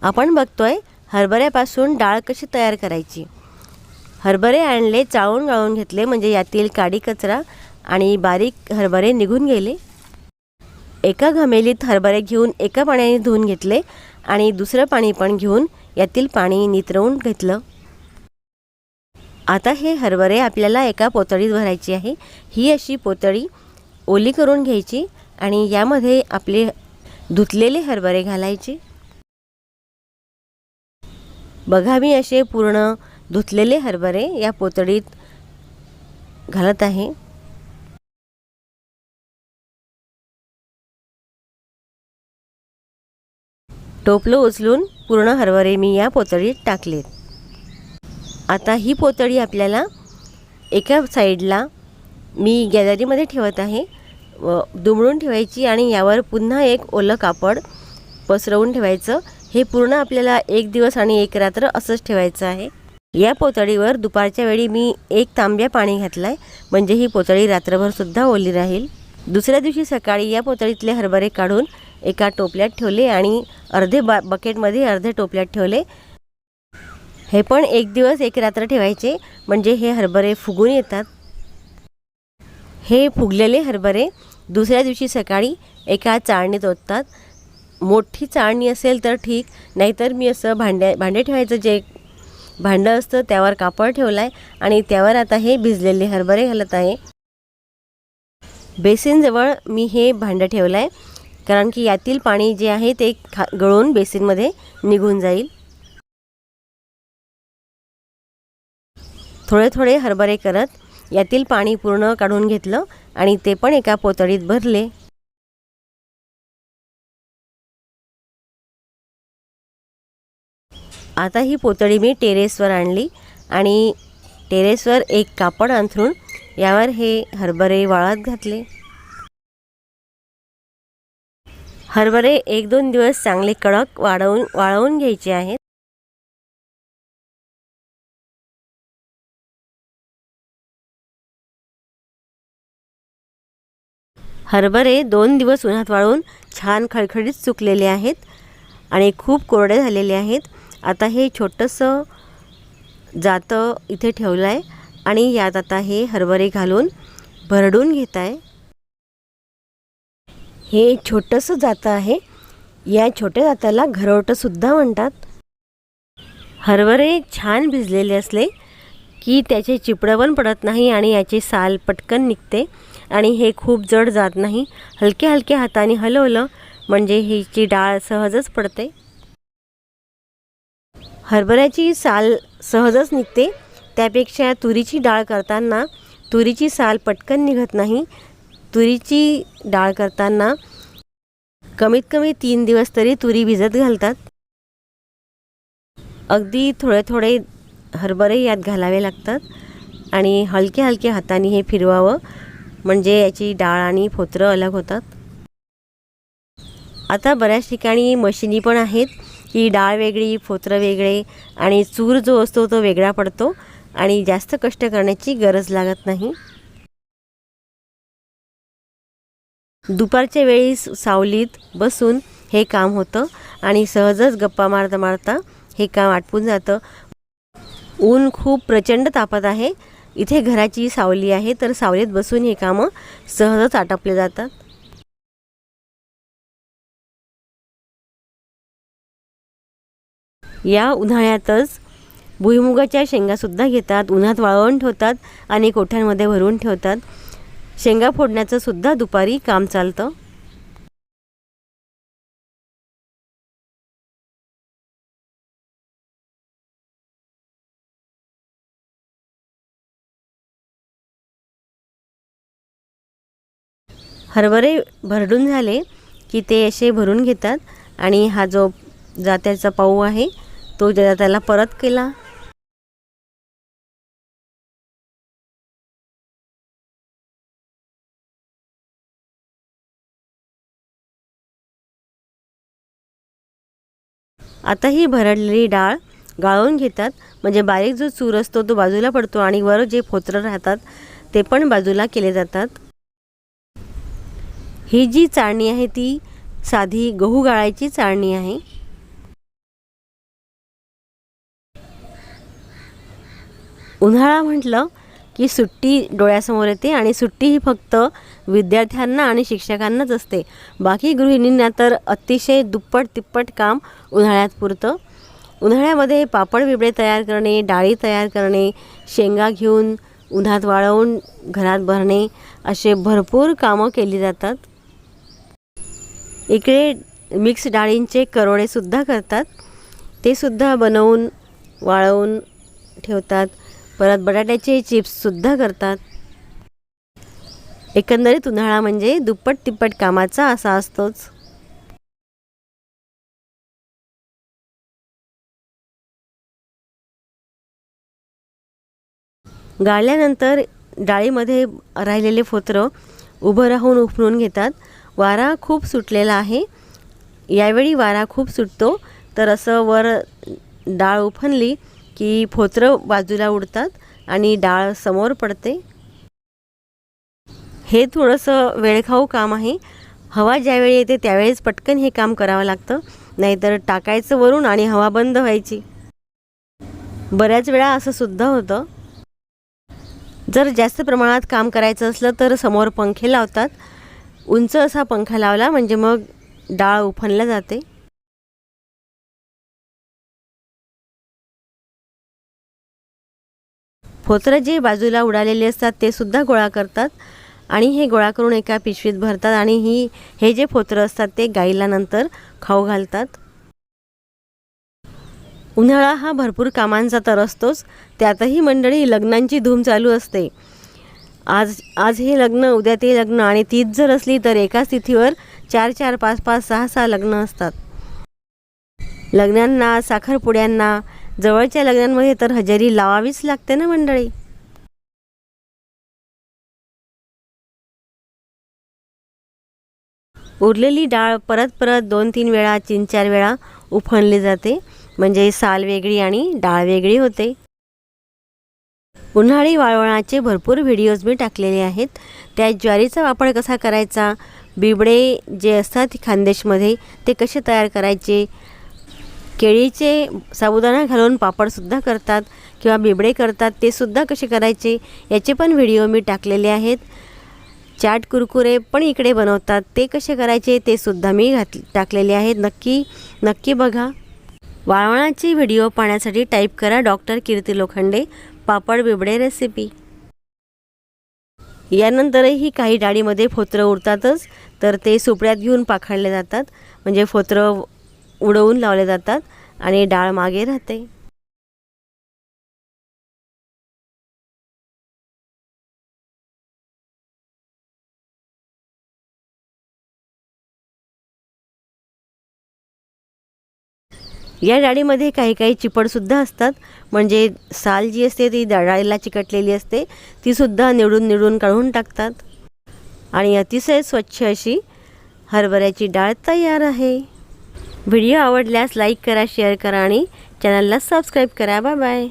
आपण बघतोय हरभऱ्यापासून डाळ कशी तयार करायची। हरभरे आणले, चाळून गाळून घेतले, म्हणजे यातील काडी कचरा आणि बारीक हरभरे निघून गेले। एका घमेलीत हरभरे घेऊन एका पाण्याने धुवून घेतले आणि दुसरं पाणी पण घेऊन यातील पाणी नितरवून घेतलं। आता हे हरभरे आपल्याला एका पोतळीत भरायची आहे। ही अशी पोतळी ओली करून घ्यायची आणि यामध्ये आपले धुतलेले हरभरे घालायचे। बघा, मी असे पूर्ण धुतलेले हरभरे या पोतळीत घालत आहे। टोपलं उचलून पूर्ण हरभरे मी या पोतळीत टाकलेत। आता ही पोतळी आपल्याला एका साईडला मी गॅलरीमध्ये ठेवत आहे व दुमडून ठेवायची आणि यावर पुन्हा एक ओलं कापड पसरवून ठेवायचं। हे पूर्ण आपल्याला एक दिवस आणि एक रात्र असंच ठेवायचं आहे। या पोतळीवर दुपारच्या वेळी मी एक तांब्या पाणी घातलाय, म्हणजे ही पोतळी रात्रभर सुद्धा ओली राहील। दुसऱ्या दिवशी सकाळी या पोतळीतले हरभरे काढून एका टोपल्यात ठेवले आणि अर्धे बकेटमध्ये अर्धे टोपल्यात ठेवले। हे पण एक दिवस एक रात्र ठेवायचे, म्हणजे हे हरभरे फुगून येतात। हे फुगलेले हरभरे दुसऱ्या दिवशी सकाळी एका चाळणीत ओततात। मोठी चाळणी असेल तर ठीक, नाहीतर मी असं भांडे ठेवायचं जे भांडं असतं त्यावर कापड ठेवलाय आणि त्यावर आता हे भिजलेले हरभरे घालत आहे। बेसिनजवळ मी हे भांडं ठेवलंय, कारण की यातील पाणी जे आहे ते गळून बेसिनमध्ये निघून जाईल। थोडे थोडे हरभरे करत यातील पाणी पूर्ण काढून घेतलं आणि ते पण एका पोतळीत भरले। आता ही पोतळी मी टेरेसवर आणली आणि टेरेसवर एक कापड अंथरून यावर हे हरभरे वाळत घातले। हरभरे 1-2 दिवस चांगले कडक वाळवून घ्यायचे आहेत। हरभरे 2 दिवस उन्हात वाळून छान खळखळीत सुकलेले आहेत आणि खूप कोरडे झालेले आहेत। आता हे छोटंसं जातं इथे ठेवलं आहे आणि यात आता हे हरभरे घालून भरडून घेत आहे। हे छोटंसं जातं आहे, या छोट्या जाताला घरोटंसुद्धा म्हणतात। हरभरे छान भिजलेले असले की त्याचे चिपडं पण पडत नाही आणि याची साल पटकन निघते आणि हे खूप जड जात नाही। हलक्या हलक्या हाताने हलवलं म्हणजे हीची डाळ सहजच पडते। हरभऱ्याची साल सहजच निघते, त्यापेक्षा तुरीची डाळ करताना तुरीची साल पटकन निघत नाही। तुरीची डाळ करताना कमीत कमी 3 दिवस तरी तुरी भिजत घालतात। अगदी थोडे थोडे हरभरे यात घालावे लागतात आणि हलक्या हलक्या हाताने हे फिरवावं, म्हणजे याची डाळ आणि फोतरं अलग होतात। आता बऱ्याच ठिकाणी मशिनी पण आहेत की डाळ वेगळी, फोतरं वेगळे आणि चूर जो असतो तो वेगळा पडतो आणि जास्त कष्ट करण्याची गरज लागत नाही। दुपारच्या वेळी सावलीत बसून हे काम होतं आणि सहजच गप्पा मारता मारता हे काम आटपून जातं। ऊन खूप प्रचंड तापत आहे, इथे घराची सावली आहे तर सावलीत बसून हे कामं सहजच आटपले जातात। या उन्हाळ्यातच भुईमुगाच्या शेंगासुद्धा घेतात, उन्हात वाळवून ठेवतात आणि कोठ्यांमध्ये भरून ठेवतात। शेंगा फोडण्याचं सुद्धा दुपारी काम चालतं। हरभरे भरडून झाले की ते असे भरून घेतात आणि हा जो जात्याचा पाऊ आहे तो जात्याला परत केला। आता ही भरडलेली डाळ गाळून घेतात, म्हणजे बारीक जो चूर असतो तो बाजूला पडतो आणि वर जे फोतरं राहतात ते पण बाजूला केले जातात। ही जी चाळणी आहे ती साधी गहू गाळायची चाळणी आहे। उन्हाळा म्हटलं की सुट्टी डोळ्यासमोर येते आणि सुट्टी ही फक्त विद्यार्थ्यांना आणि शिक्षकांनाच असते. बाकी गृहिणींना तर अतिशय दुप्पट तिप्पट काम उन्हाळ्यात पुरतं. उन्हाळ्यामध्ये पापड बिबडे तयार करणे, डाळी तयार करणे, शेंगा घेऊन उन्हात वाळवून घरात भरणे असे भरपूर कामं केली जातात. इकडे मिक्स डाळींचे करोडेसुद्धा करतात. ते सुद्धा बनवून वाळवून ठेवतात. परत बटाट्याचे चिप्ससुद्धा करतात. एकंदरीत उन्हाळा म्हणजे दुप्पट तिप्पट कामाचा असा असतोच. गाळल्यानंतर डाळीमध्ये राहिलेले फोतरं उभं राहून उफरून घेतात. वारा खूप सुटलेला आहे. यावेळी वारा खूप सुटतो, तर असं वर डाळ उफनली की फोतरं बाजूला उडतात आणि डाळ समोर पडते. हे थोडंसं वेळखाऊ काम आहे. हवा ज्यावेळी येते त्यावेळेस पटकन हे काम करावं लागतं, नाहीतर टाकायचं वरून आणि हवा बंद व्हायची. बऱ्याच वेळा असं सुद्धा होतं. जर जास्त प्रमाणात काम करायचं असलं तर समोर पंखे लावतात. उंच असा पंखा लावला म्हणजे मग डाळ उफनल्या जाते. फोतरं जे बाजूला उडालेले असतात ते सुद्धा गोळा करतात आणि हे गोळा करून एका पिशवीत भरतात आणि हे जे फोतरं असतात ते गाईला नंतर खाऊ घालतात. उन्हाळा हा भरपूर कामांचा तर असतोच, त्यातही मंडळी लग्नांची धूम चालू असते. आज हे लग्न, उद्या ते लग्न आणि तीच जर असली तर एकाच तिथीवर 4-4, 5-5, 6-6 लग्न असतात. लग्नांना, साखरपुड्यांना, जवळच्या लग्नांमध्ये तर हजेरी लावावीच लागते ना मंडळी. उरलेली डाळ परत 2-3 वेळा, 3-4 वेळा उफणली जाते, म्हणजे साल वेगळी आणि डाळ वेगळी होते. उन्हाळी वाळवणाचे भरपूर व्हिडिओज मी टाकलेले आहेत. त्यात ज्वारीचा पापड कसा करायचा, बिबडे जे असतात खानदेशमध्ये ते कसे तयार करायचे, केळीचे साबुदाणा घालून पापडसुद्धा करतात किंवा बिबडे करतात, ते सुद्धा कसे करायचे याचे पण व्हिडिओ मी टाकलेले आहेत. चाट कुरकुरे पण इकडे बनवतात, ते कसे करायचे ते सुद्धा मी टाकलेले आहेत. नक्की बघा. वाळवणाची व्हिडिओ पाहण्यासाठी टाईप करा डॉक्टर कीर्ती लोखंडे पापड बिबडे रेसिपी. यानंतरही काही डाळीमध्ये फोतरं उरतातच, तर ते सुपड्यात घेऊन पाखडले जातात, म्हणजे फोतरं उडवून लावले जातात आणि डाळ मागे राहते. या डाळीमध्ये काही चिपडसुद्धा असतात, म्हणजे साल जी असते ती डाळीला चिकटलेली असते, तीसुद्धा निवडून काढून टाकतात आणि अतिशय स्वच्छ अशी हरभऱ्याची डाळ तयार आहे. व्हिडिओ आवडल्यास लाईक करा, शेअर करा आणि चॅनलला सबस्क्राईब करा. Bye bye.